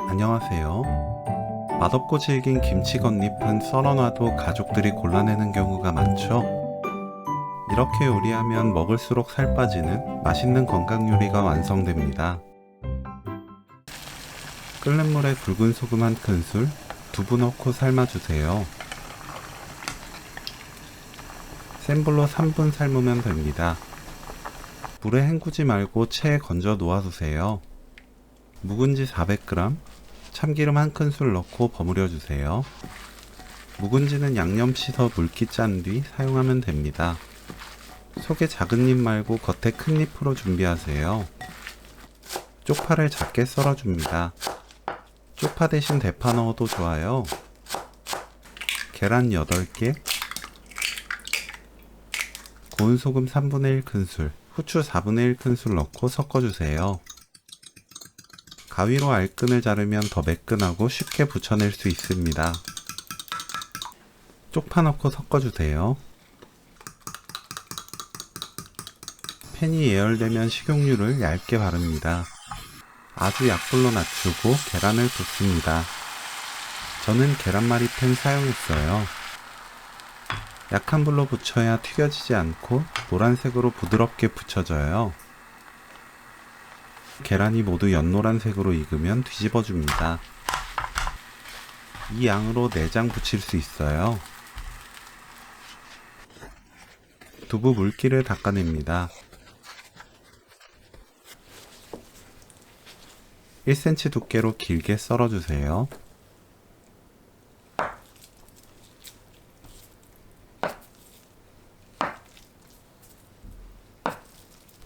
안녕하세요. 맛없고 질긴 김치 겉잎은 썰어놔도 가족들이 골라내는 경우가 많죠. 이렇게 요리하면 먹을수록 살 빠지는 맛있는 건강 요리가 완성됩니다. 끓는 물에 굵은 소금 1큰술, 두부 넣고 삶아주세요. 센 불로 3분 삶으면 됩니다. 물에 헹구지 말고 체에 건져 놓아두세요. 묵은지 400g, 참기름 1큰술 넣고 버무려 주세요. 묵은지는 양념 씻어 물기 짠 뒤 사용하면 됩니다. 속에 작은 잎 말고 겉에 큰 잎으로 준비하세요. 쪽파를 작게 썰어줍니다. 쪽파 대신 대파 넣어도 좋아요. 계란 8개, 고운 소금 3분의 1큰술, 후추 4분의 1큰술 넣고 섞어주세요. 가위로 알끈을 자르면 더 매끈하고 쉽게 부쳐낼 수 있습니다. 쪽파 넣고 섞어주세요. 팬이 예열되면 식용유를 얇게 바릅니다. 아주 약불로 낮추고 계란을 붓습니다. 저는 계란말이 팬 사용했어요. 약한 불로 부쳐야 튀겨지지 않고 노란색으로 부드럽게 부쳐져요. 계란이 모두 연노란색으로 익으면 뒤집어 줍니다. 이 양으로 4장 부칠 수 있어요. 두부 물기를 닦아냅니다. 1cm 두께로 길게 썰어주세요.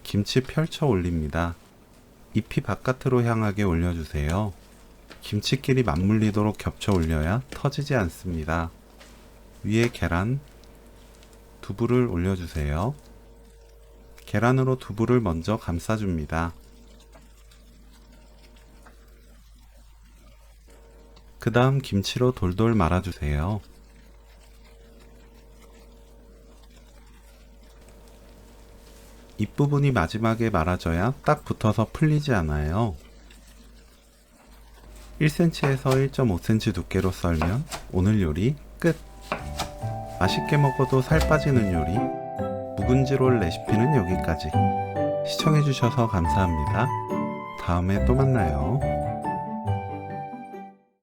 김치 펼쳐 올립니다. 잎이 바깥으로 향하게 올려주세요. 김치끼리 맞물리도록 겹쳐 올려야 터지지 않습니다. 위에 계란, 두부를 올려주세요. 계란으로 두부를 먼저 감싸줍니다. 그 다음 김치로 돌돌 말아주세요. 잎부분이 마지막에 말아져야 딱 붙어서 풀리지 않아요. 1cm에서 1.5cm 두께로 썰면 오늘 요리 끝! 맛있게 먹어도 살 빠지는 요리 묵은지롤 레시피는 여기까지. 시청해주셔서 감사합니다. 다음에 또 만나요.